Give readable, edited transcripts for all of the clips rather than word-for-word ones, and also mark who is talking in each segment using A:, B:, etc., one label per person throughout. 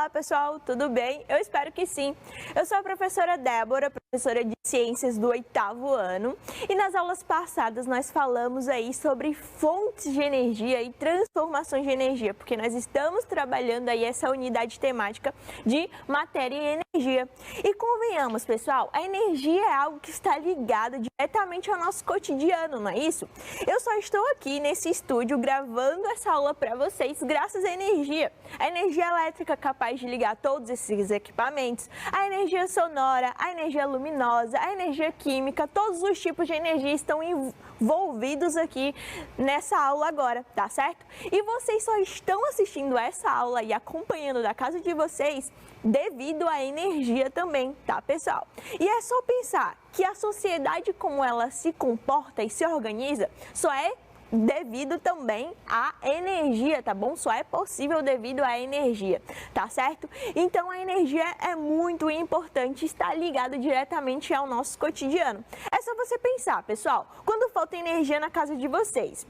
A: Olá pessoal, tudo bem? Eu espero que sim. Eu sou a professora Débora, professora de Ciências do 8º ano, e nas aulas passadas nós falamos aí sobre fontes de energia e transformações de energia, porque nós estamos trabalhando aí essa unidade temática de matéria e energia. E convenhamos pessoal, a energia é algo que está ligado diretamente ao nosso cotidiano, não é isso? Eu só estou aqui nesse estúdio gravando essa aula para vocês graças à energia. A energia elétrica capaz de ligar todos esses equipamentos, a energia sonora, a energia luminosa, a energia química, todos os tipos de energia estão envolvidos aqui nessa aula agora, tá certo? E vocês só estão assistindo essa aula e acompanhando da casa de vocês devido à energia também, tá pessoal? E é só pensar que a sociedade como ela se comporta e se organiza só é devido também à energia, tá bom? Só é possível devido à energia, tá certo? Então a energia é muito importante, está ligada diretamente ao nosso cotidiano. É só você pensar, pessoal, quando falta energia na casa de vocês,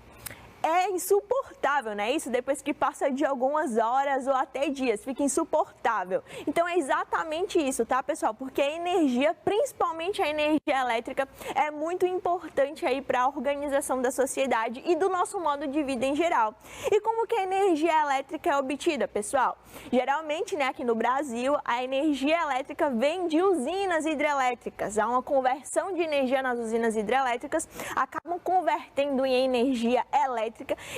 A: é insuportável, né? Isso depois que passa de algumas horas ou até dias, fica insuportável. Então é exatamente isso, tá, pessoal? Porque a energia, principalmente a energia elétrica, é muito importante aí para a organização da sociedade e do nosso modo de vida em geral. E como que a energia elétrica é obtida, pessoal? Geralmente, né, aqui no Brasil, a energia elétrica vem de usinas hidrelétricas. Há uma conversão de energia nas usinas hidrelétricas, acabam convertendo em energia elétrica.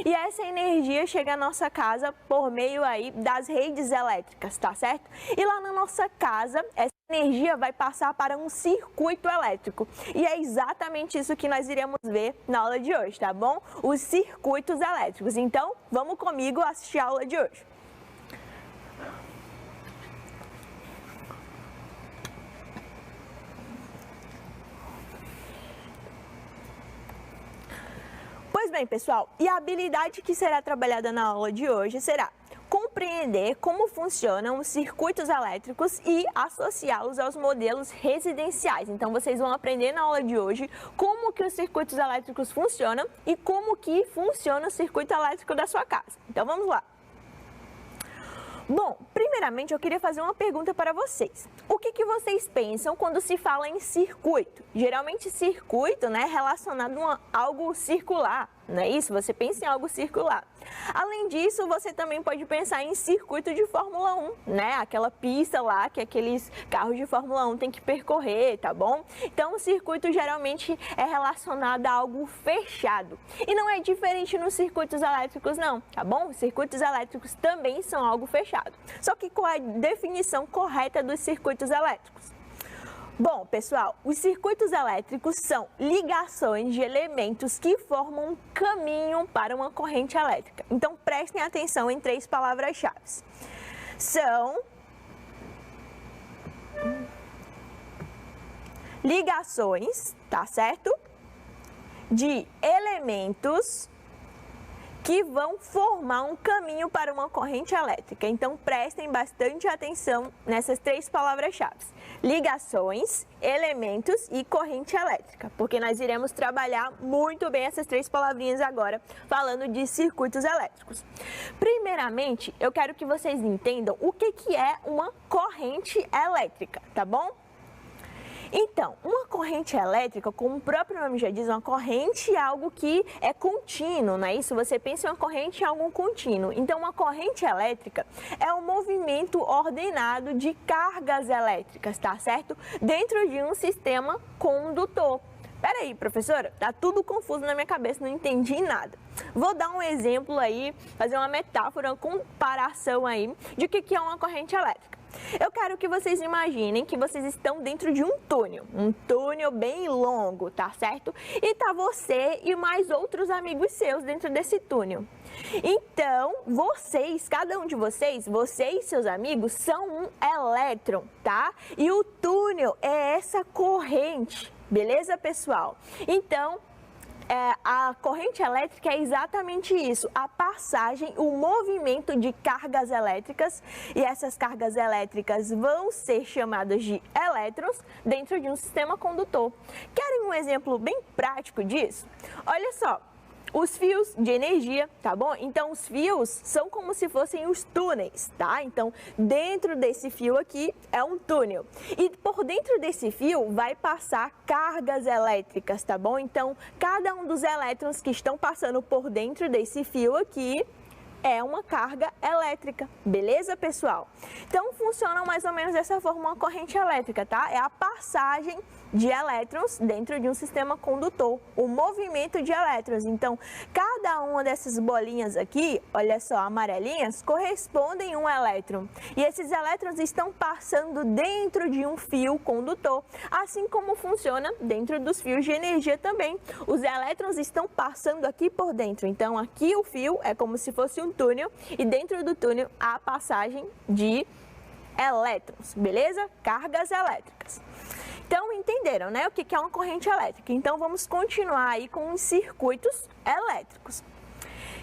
A: E essa energia chega à nossa casa por meio aí das redes elétricas, tá certo? E lá na nossa casa, essa energia vai passar para um circuito elétrico. E é exatamente isso que nós iremos ver na aula de hoje, tá bom? Os circuitos elétricos. Então, vamos comigo assistir a aula de hoje. Pois bem, pessoal, e a habilidade que será trabalhada na aula de hoje será compreender como funcionam os circuitos elétricos e associá-los aos modelos residenciais. Então, vocês vão aprender na aula de hoje como que os circuitos elétricos funcionam e como que funciona o circuito elétrico da sua casa. Então, vamos lá. Bom, primeiramente eu queria fazer uma pergunta para vocês. O que vocês pensam quando se fala em circuito? Geralmente circuito, né, é relacionado a algo circular, não é isso? Você pensa em algo circular. Além disso, você também pode pensar em circuito de Fórmula 1, né? Aquela pista lá que aqueles carros de Fórmula 1 têm que percorrer, tá bom? Então, o circuito geralmente é relacionado a algo fechado. E não é diferente nos circuitos elétricos, não, tá bom? Os circuitos elétricos também são algo fechado. Só que qual é a definição correta dos circuitos elétricos? Bom, pessoal, os circuitos elétricos são ligações de elementos que formam um caminho para uma corrente elétrica. Então, prestem atenção em 3 palavras-chave. São ligações, tá certo? De elementos que vão formar um caminho para uma corrente elétrica. Então, prestem bastante atenção nessas 3 palavras-chave. Ligações, elementos e corrente elétrica, porque nós iremos trabalhar muito bem essas 3 palavrinhas agora, falando de circuitos elétricos. Primeiramente, eu quero que vocês entendam o que é uma corrente elétrica, tá bom? Então, uma corrente elétrica, como o próprio nome já diz, uma corrente é algo que é contínuo, não é isso? Você pensa em uma corrente em algo contínuo. Então, uma corrente elétrica é um movimento ordenado de cargas elétricas, tá certo? Dentro de um sistema condutor. Peraí, professora, tá tudo confuso na minha cabeça, não entendi nada. Vou dar um exemplo aí, fazer uma metáfora, uma comparação aí de o que é uma corrente elétrica. Eu quero que vocês imaginem que vocês estão dentro de um túnel bem longo, tá certo? E tá você e mais outros amigos seus dentro desse túnel. Então, vocês, cada um de vocês, você e seus amigos, são um elétron, tá? E o túnel é essa corrente, beleza, pessoal? Então, a corrente elétrica é exatamente isso, a passagem, o movimento de cargas elétricas, e essas cargas elétricas vão ser chamadas de elétrons dentro de um sistema condutor. Querem um exemplo bem prático disso? Olha só, os fios de energia, tá bom? Então, os fios são como se fossem os túneis, tá? Então, dentro desse fio aqui é um túnel. E por dentro desse fio vai passar cargas elétricas, tá bom? Então, cada um dos elétrons que estão passando por dentro desse fio aqui é uma carga elétrica, beleza, pessoal? Então, funciona mais ou menos dessa forma uma corrente elétrica, tá? É a passagem de elétrons dentro de um sistema condutor, o movimento de elétrons. Então, cada uma dessas bolinhas aqui, olha só, amarelinhas, correspondem a um elétron. E esses elétrons estão passando dentro de um fio condutor, assim como funciona dentro dos fios de energia também. Os elétrons estão passando aqui por dentro. Então, aqui o fio é como se fosse um túnel e dentro do túnel há a passagem de elétrons, beleza? Cargas elétricas. Então, entenderam, né, o que é uma corrente elétrica? Então, vamos continuar aí com os circuitos elétricos.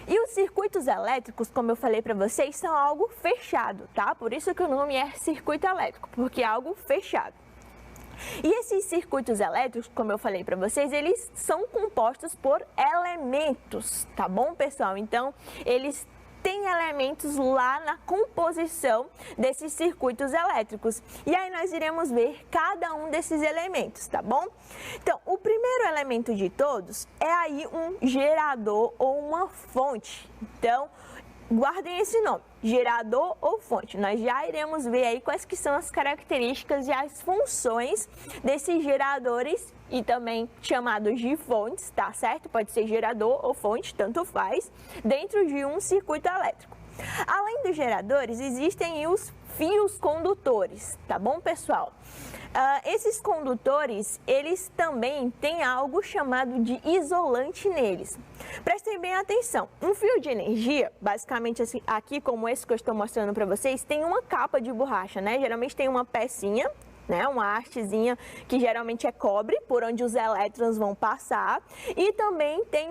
A: E os circuitos elétricos, como eu falei para vocês, são algo fechado, tá? Por isso que o nome é circuito elétrico, porque é algo fechado. E esses circuitos elétricos, como eu falei para vocês, eles são compostos por elementos, tá bom, pessoal? Então, eles têm elementos lá na composição desses circuitos elétricos. E aí nós iremos ver cada um desses elementos, tá bom? Então, o primeiro elemento de todos é aí um gerador ou uma fonte. Então, guardem esse nome, gerador ou fonte. Nós já iremos ver aí quais que são as características e as funções desses geradores e também chamados de fontes, tá certo? Pode ser gerador ou fonte, tanto faz, dentro de um circuito elétrico. Além dos geradores, existem os fios condutores, tá bom, pessoal? Esses condutores, eles também têm algo chamado de isolante neles. Prestem bem atenção, um fio de energia, basicamente assim, aqui como esse que eu estou mostrando para vocês, tem uma capa de borracha, né? Geralmente tem uma pecinha, né, uma hastezinha que geralmente é cobre, por onde os elétrons vão passar, e também tem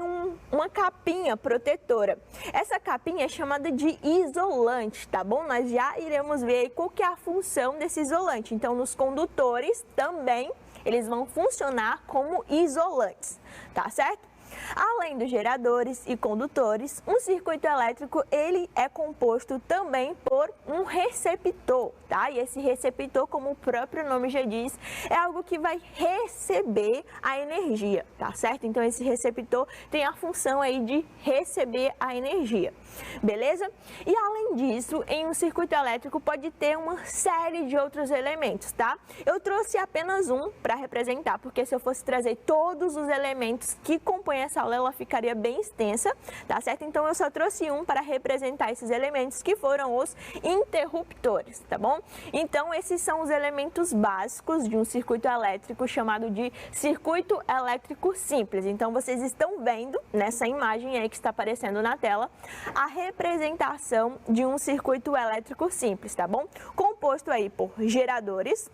A: uma capinha protetora. Essa capinha é chamada de isolante, tá bom? Nós já iremos ver aí qual que é a função desse isolante. Então, nos condutores também, eles vão funcionar como isolantes, tá certo? Além dos geradores e condutores, um circuito elétrico ele é composto também por um receptor, tá? E esse receptor, como o próprio nome já diz, é algo que vai receber a energia, tá certo? Então esse receptor tem a função aí de receber a energia, beleza? E além disso, em um circuito elétrico pode ter uma série de outros elementos, tá? Eu trouxe apenas um para representar, porque se eu fosse trazer todos os elementos que compõem essa aula, ela ficaria bem extensa, tá certo? Então eu só trouxe um para representar esses elementos, que foram os interruptores, tá bom? Então esses são os elementos básicos de um circuito elétrico chamado de circuito elétrico simples. Então vocês estão vendo nessa imagem aí que está aparecendo na tela a representação de um circuito elétrico simples, tá bom? Composto aí por geradores,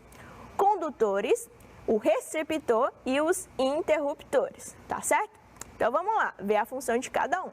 A: condutores, o receptor e os interruptores, tá certo? Então vamos lá, ver a função de cada um.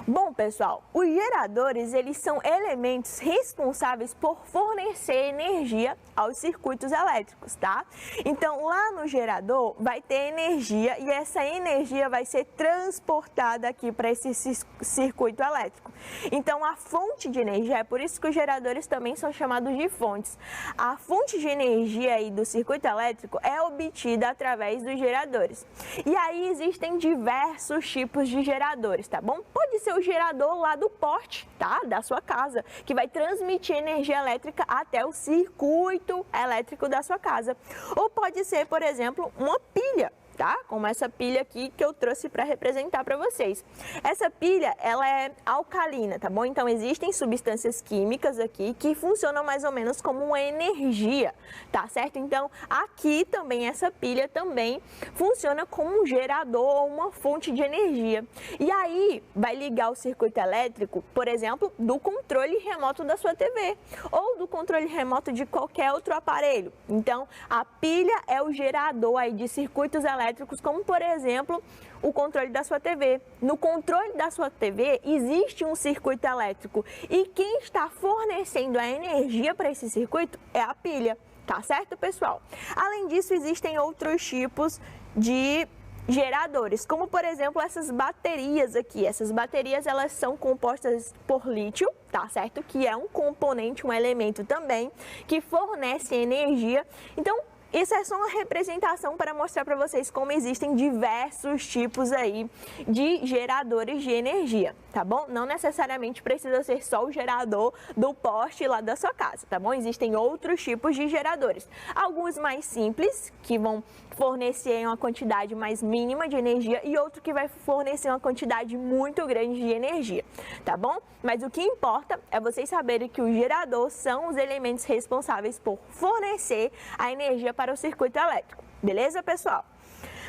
A: Bom, pessoal, os geradores, eles são elementos responsáveis por fornecer energia aos circuitos elétricos, tá? Então, lá no gerador vai ter energia e essa energia vai ser transportada aqui para esse circuito elétrico. Então, a fonte de energia, é por isso que os geradores também são chamados de fontes. A fonte de energia aí do circuito elétrico é obtida através dos geradores. E aí existem diversos tipos de geradores, tá bom? Pode ser o gerador lá do poste, tá? Da sua casa, que vai transmitir energia elétrica até o circuito elétrico da sua casa. Ou pode ser, por exemplo, uma pilha, tá? Como essa pilha aqui que eu trouxe para representar para vocês. Essa pilha, ela é alcalina, tá bom? Então, existem substâncias químicas aqui que funcionam mais ou menos como uma energia, tá certo? Então, aqui também, essa pilha também funciona como um gerador ou uma fonte de energia. E aí, vai ligar o circuito elétrico, por exemplo, do controle remoto da sua TV ou do controle remoto de qualquer outro aparelho. Então, a pilha é o gerador aí de circuitos elétricos, como por exemplo o controle da sua TV. No controle da sua TV existe um circuito elétrico e quem está fornecendo a energia para esse circuito é a pilha, tá certo, pessoal? Além disso, existem outros tipos de geradores, como por exemplo essas baterias aqui. Essas baterias elas são compostas por lítio, tá certo? Que é um componente, um elemento também que fornece energia. Então, isso é só uma representação para mostrar para vocês como existem diversos tipos aí de geradores de energia, tá bom? Não necessariamente precisa ser só o gerador do poste lá da sua casa, tá bom? Existem outros tipos de geradores. Alguns mais simples, que vão fornecer uma quantidade mais mínima de energia, e outro que vai fornecer uma quantidade muito grande de energia, tá bom? Mas o que importa é vocês saberem que o gerador são os elementos responsáveis por fornecer a energia para o circuito elétrico, beleza, pessoal?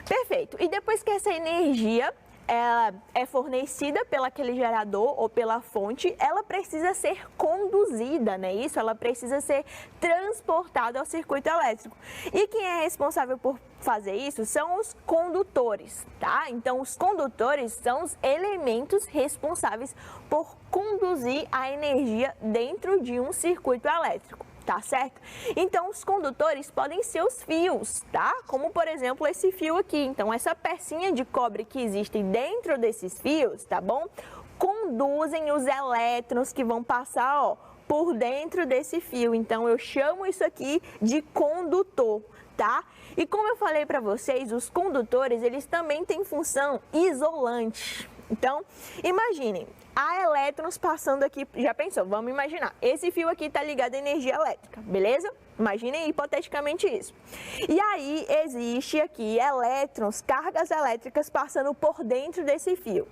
A: Perfeito. E depois que essa energia ela é fornecida pelaquele gerador ou pela fonte, ela precisa ser conduzida, né? Isso, ela precisa ser transportada ao circuito elétrico. E quem é responsável por fazer isso são os condutores, tá? Então, os condutores são os elementos responsáveis por conduzir a energia dentro de um circuito elétrico. Tá certo? Então, os condutores podem ser os fios, tá? Como, por exemplo, esse fio aqui. Então, essa pecinha de cobre que existe dentro desses fios, tá bom? Conduzem os elétrons que vão passar, ó, por dentro desse fio. Então, eu chamo isso aqui de condutor, tá? E como eu falei para vocês, os condutores, eles também têm função isolante. Então, imaginem, há elétrons passando aqui, já pensou? Vamos imaginar, esse fio aqui está ligado à energia elétrica, beleza? Imaginem hipoteticamente isso. E aí existe aqui elétrons, cargas elétricas passando por dentro desse fio.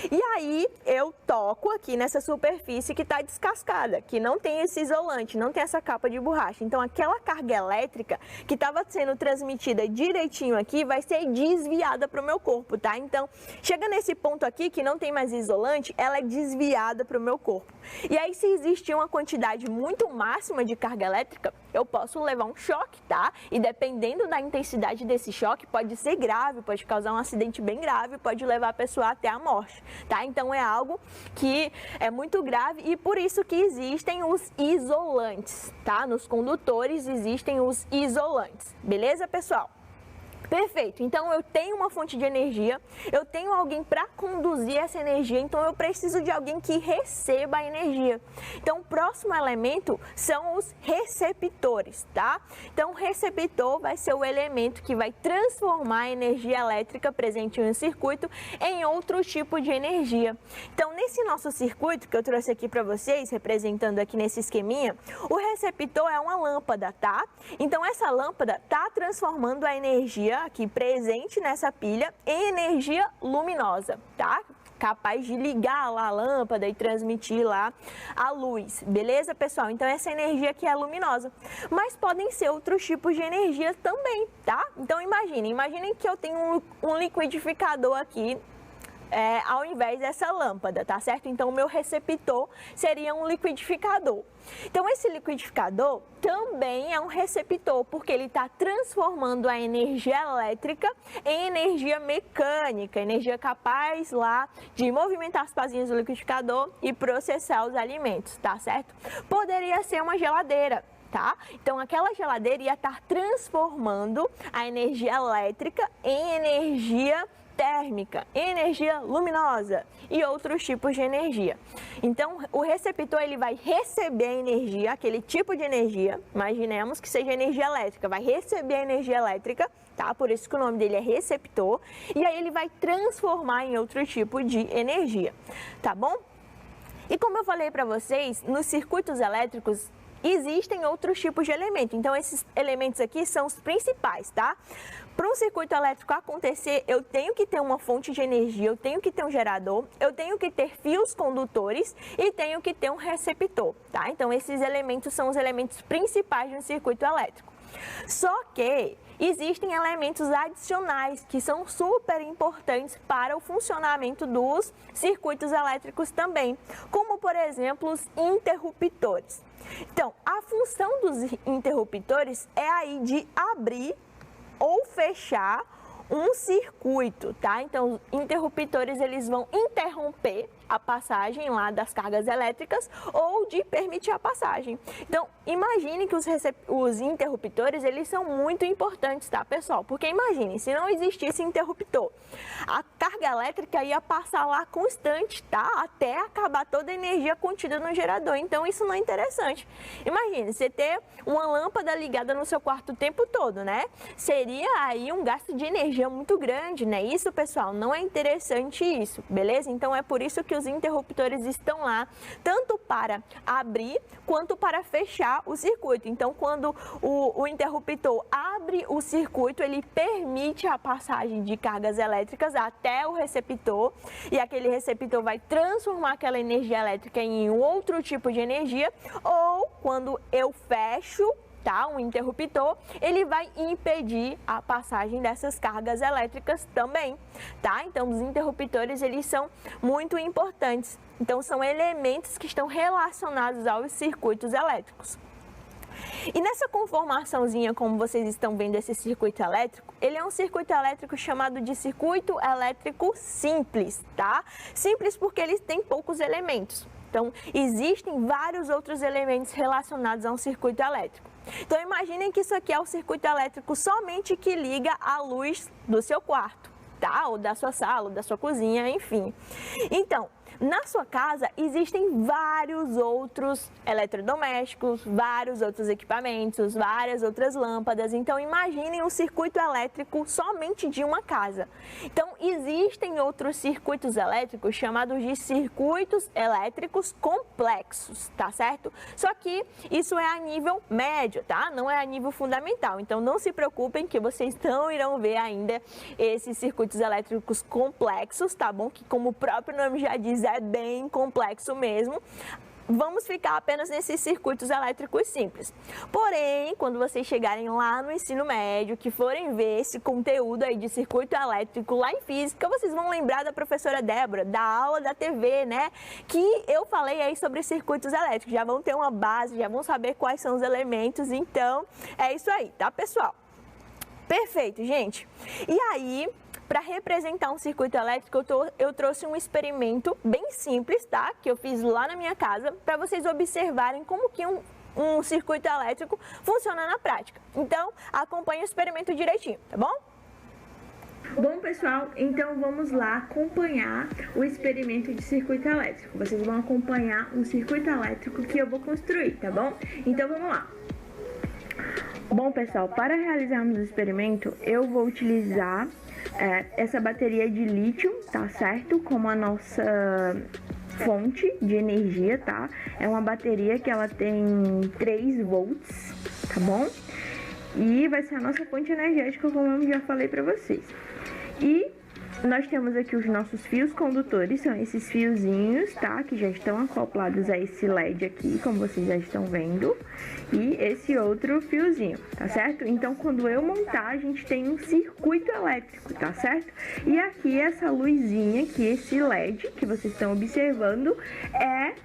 A: E aí eu toco aqui nessa superfície que está descascada, que não tem esse isolante, não tem essa capa de borracha. Então aquela carga elétrica que estava sendo transmitida direitinho aqui vai ser desviada para o meu corpo, tá? Então chega nesse ponto aqui que não tem mais isolante, ela é desviada para o meu corpo. E aí, se existir uma quantidade muito máxima de carga elétrica, eu posso levar um choque, tá? E dependendo da intensidade desse choque, pode ser grave, pode causar um acidente bem grave, pode levar a pessoa até a morte, tá? Então, é algo que é muito grave e por isso que existem os isolantes, tá? Nos condutores existem os isolantes, beleza, pessoal? Perfeito, então eu tenho uma fonte de energia, eu tenho alguém para conduzir essa energia, então eu preciso de alguém que receba a energia. Então o próximo elemento são os receptores, tá? Então o receptor vai ser o elemento que vai transformar a energia elétrica presente em um circuito em outro tipo de energia. Então nesse nosso circuito que eu trouxe aqui para vocês, representando aqui nesse esqueminha, o receptor é uma lâmpada, tá? Então essa lâmpada está transformando a energia aqui presente nessa pilha em energia luminosa, tá? Capaz de ligar lá a lâmpada e transmitir lá a luz, beleza, pessoal? Então essa energia aqui é luminosa, mas podem ser outros tipos de energia também, tá? Então imaginem que eu tenho um liquidificador aqui ao invés dessa lâmpada, tá certo? Então o meu receptor seria um liquidificador. Então esse liquidificador também é um receptor, porque ele está transformando a energia elétrica em energia mecânica, energia capaz lá de movimentar as pazinhas do liquidificador e processar os alimentos, tá certo? Poderia ser uma geladeira, tá? Então aquela geladeira ia estar transformando a energia elétrica em energia térmica, energia luminosa e outros tipos de energia. Então, o receptor ele vai receber a energia, aquele tipo de energia, imaginemos que seja energia elétrica, vai receber a energia elétrica, tá? Por isso que o nome dele é receptor, e aí ele vai transformar em outro tipo de energia, tá bom? E como eu falei para vocês, nos circuitos elétricos existem outros tipos de elementos, então esses elementos aqui são os principais, tá? Para um circuito elétrico acontecer, eu tenho que ter uma fonte de energia, eu tenho que ter um gerador, eu tenho que ter fios condutores e tenho que ter um receptor, tá? Então esses elementos são os elementos principais de um circuito elétrico. Só que existem elementos adicionais que são super importantes para o funcionamento dos circuitos elétricos também, como por exemplo os interruptores. Então, a função dos interruptores é aí de abrir ou fechar um circuito, tá? Então, os interruptores eles vão interromper a passagem lá das cargas elétricas ou de permitir a passagem. Então, imagine que os interruptores, eles são muito importantes, tá, pessoal? Porque imagine, se não existisse interruptor, a carga elétrica ia passar lá constante, tá? Até acabar toda a energia contida no gerador. Então, isso não é interessante. Imagine, você ter uma lâmpada ligada no seu quarto o tempo todo, né? Seria aí um gasto de energia muito grande, né? Isso, pessoal, não é interessante isso, beleza? Então, é por isso que os interruptores estão lá, tanto para abrir quanto para fechar o circuito. Então, quando o interruptor abre o circuito, ele permite a passagem de cargas elétricas até o receptor e aquele receptor vai transformar aquela energia elétrica em um outro tipo de energia, ou quando eu fecho, tá, um interruptor, ele vai impedir a passagem dessas cargas elétricas também, tá? Então, os interruptores, eles são muito importantes. Então, são elementos que estão relacionados aos circuitos elétricos. E nessa conformaçãozinha, como vocês estão vendo esse circuito elétrico, ele é um circuito elétrico chamado de circuito elétrico simples, tá? Simples porque ele tem poucos elementos. Então, existem vários outros elementos relacionados a um circuito elétrico. Então, imaginem que isso aqui é o circuito elétrico somente que liga a luz do seu quarto, tá? Ou da sua sala, ou da sua cozinha, enfim. Então, na sua casa existem vários outros eletrodomésticos, vários outros equipamentos, várias outras lâmpadas. Então, imaginem um circuito elétrico somente de uma casa. Então, existem outros circuitos elétricos chamados de circuitos elétricos complexos, tá certo? Só que isso é a nível médio, tá? Não é a nível fundamental. Então, não se preocupem que vocês não irão ver ainda esses circuitos elétricos complexos, tá bom? Que, como o próprio nome já diz, é bem complexo mesmo. Vamos ficar apenas nesses circuitos elétricos simples. Porém, quando vocês chegarem lá no ensino médio, que forem ver esse conteúdo aí de circuito elétrico lá em física, vocês vão lembrar da professora Débora, da aula da TV, né? Que eu falei aí sobre circuitos elétricos. Já vão ter uma base, já vão saber quais são os elementos. Então, é isso aí, tá, pessoal? Perfeito, gente. E aí, para representar um circuito elétrico, eu trouxe um experimento bem simples, tá? Que eu fiz lá na minha casa, para vocês observarem como que um circuito elétrico funciona na prática. Então, acompanhe o experimento direitinho, tá bom? Bom, pessoal, então vamos lá acompanhar o experimento de circuito elétrico. Vocês vão acompanhar um circuito elétrico que eu vou construir, tá bom? Então, vamos lá. Bom, pessoal, para realizarmos o experimento, eu vou utilizar essa bateria de lítio, tá certo? Como a nossa fonte de energia, tá? É uma bateria que ela tem 3 volts, tá bom? E vai ser a nossa fonte energética, como eu já falei pra vocês. E nós temos aqui os nossos fios condutores, são esses fiozinhos, tá? Que já estão acoplados a esse LED aqui, como vocês já estão vendo. E esse outro fiozinho, tá certo? Então, quando eu montar, a gente tem um circuito elétrico, tá certo? E aqui, essa luzinha aqui, esse LED que vocês estão observando, é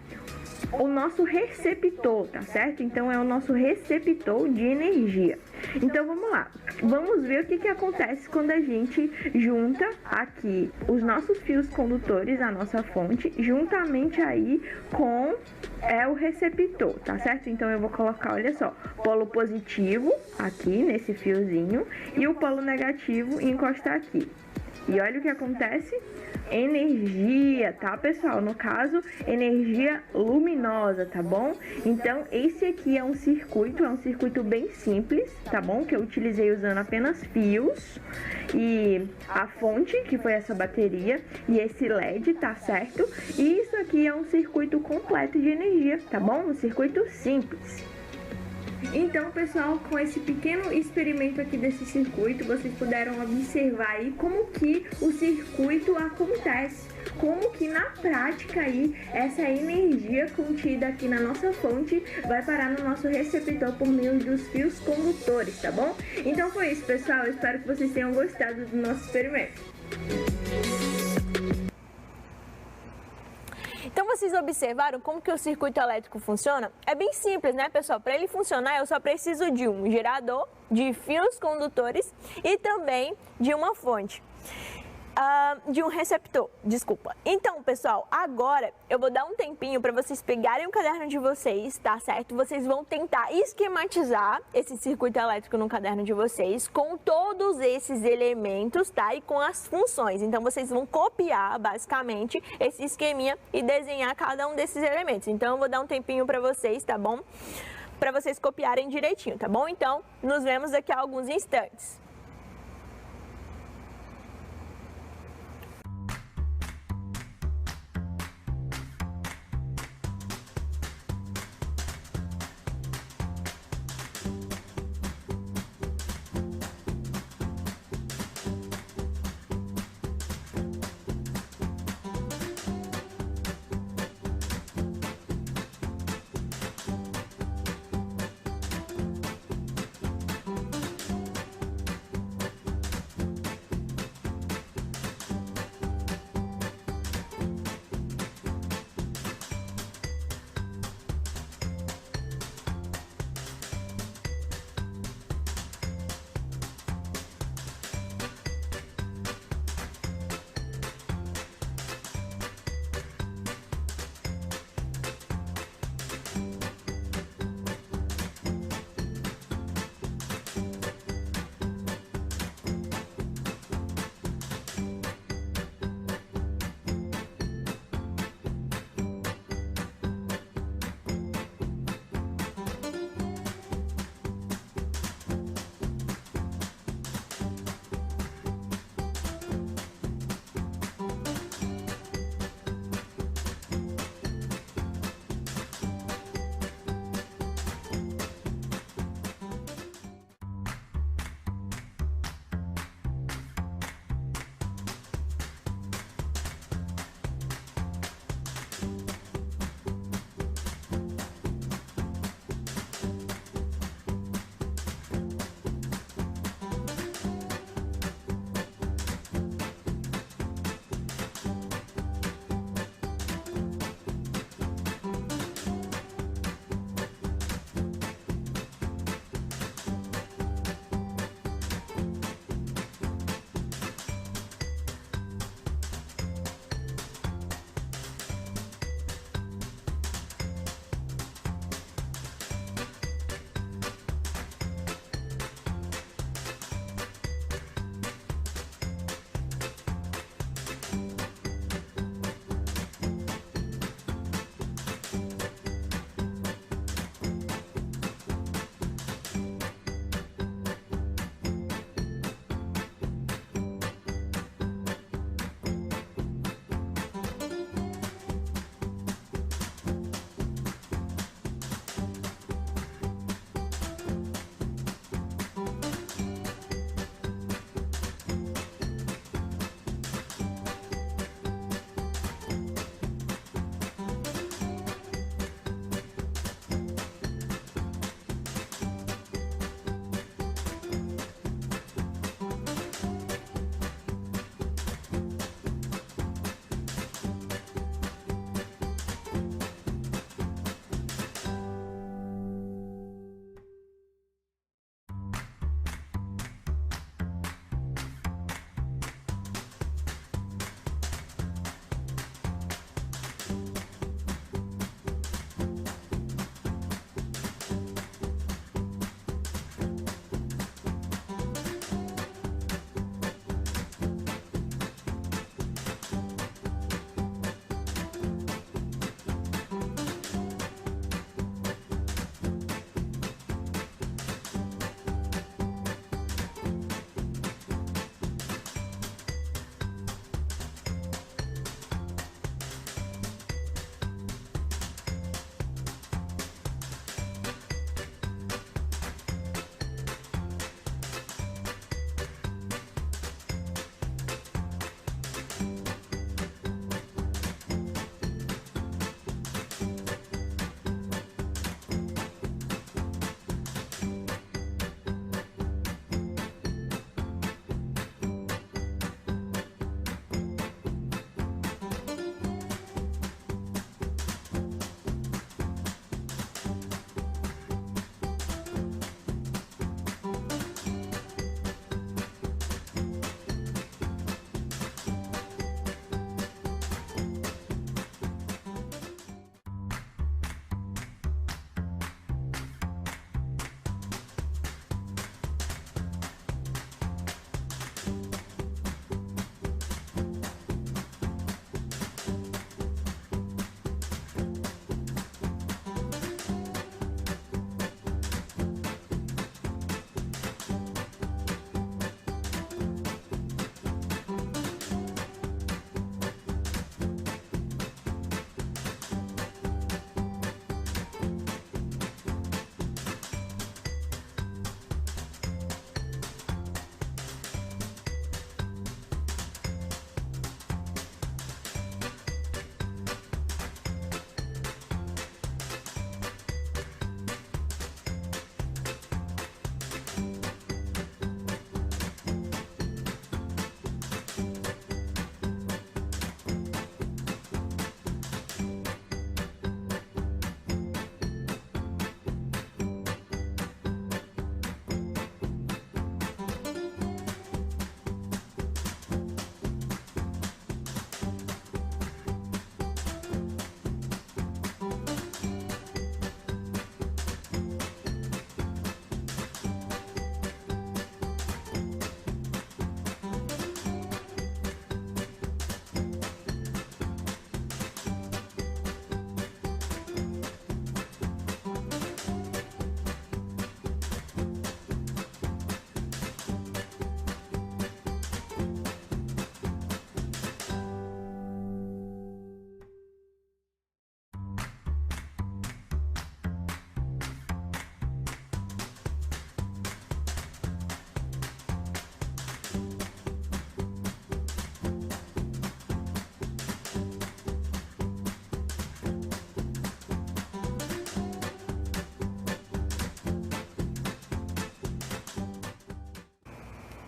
A: o nosso receptor, tá certo? Então, é o nosso receptor de energia. Então, vamos lá. Vamos ver o que acontece quando a gente junta aqui os nossos fios condutores, a nossa fonte, juntamente aí com o receptor, tá certo? Então, eu vou colocar, olha só, polo positivo aqui nesse fiozinho e o polo negativo e encostar aqui. E olha o que acontece. Energia, tá, pessoal? No caso, energia luminosa, tá bom? Então, esse aqui é um circuito bem simples, tá bom? Que eu utilizei usando apenas fios e a fonte, que foi essa bateria, e esse LED, tá certo? E isso aqui é um circuito completo de energia, tá bom? Um circuito simples. Então, pessoal, com esse pequeno experimento aqui desse circuito, vocês puderam observar aí como que o circuito acontece, como que na prática aí essa energia contida aqui na nossa fonte vai parar no nosso receptor por meio dos fios condutores, tá bom? Então foi isso, pessoal, eu espero que vocês tenham gostado do nosso experimento. Então, vocês observaram como que o circuito elétrico funciona? É bem simples, né, pessoal? Para ele funcionar, eu só preciso de um gerador, de fios condutores e também de uma fonte. de um receptor, desculpa. Então, pessoal, agora eu vou dar um tempinho para vocês pegarem o caderno de vocês, tá certo? Vocês vão tentar esquematizar esse circuito elétrico no caderno de vocês com todos esses elementos, tá? E com as funções. Então, vocês vão copiar, basicamente, esse esqueminha e desenhar cada um desses elementos. Então, eu vou dar um tempinho para vocês, tá bom? Para vocês copiarem direitinho, tá bom? Então, nos vemos daqui a alguns instantes.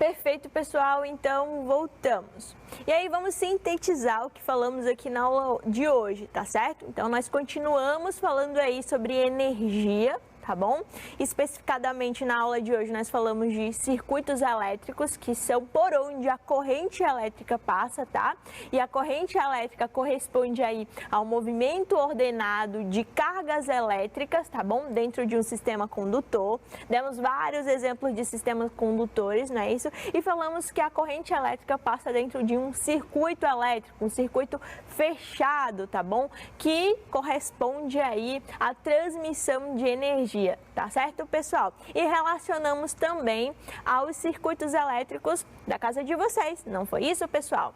A: Perfeito, pessoal, então voltamos. E aí vamos sintetizar o que falamos aqui na aula de hoje, tá certo? Então nós continuamos falando aí sobre energia, tá bom? Especificadamente na aula de hoje nós falamos de circuitos elétricos, que são por onde a corrente elétrica passa, tá? E a corrente elétrica corresponde aí ao movimento ordenado de cargas elétricas, tá bom? Dentro de um sistema condutor. Demos vários exemplos de sistemas condutores, não é isso? E falamos que a corrente elétrica passa dentro de um circuito elétrico, um circuito fechado, tá bom? Que corresponde aí à transmissão de energia. Tá certo, pessoal? E relacionamos também aos circuitos elétricos da casa de vocês, não foi isso, pessoal?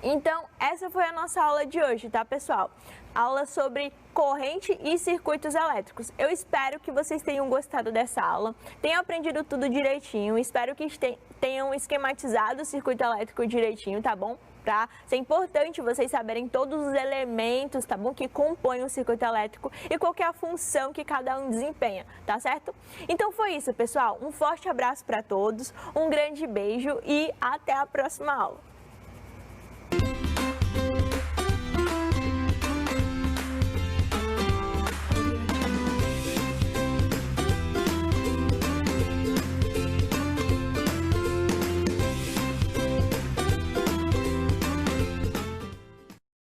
A: Então, essa foi a nossa aula de hoje, tá, pessoal? Aula sobre corrente e circuitos elétricos. Eu espero que vocês tenham gostado dessa aula, tenham aprendido tudo direitinho, espero que tenham esquematizado o circuito elétrico direitinho, tá bom? Pra ser importante vocês saberem todos os elementos, tá bom? Que compõem o circuito elétrico e qual que é a função que cada um desempenha, tá certo? Então foi isso, pessoal. Um forte abraço para todos, um grande beijo e até a próxima aula.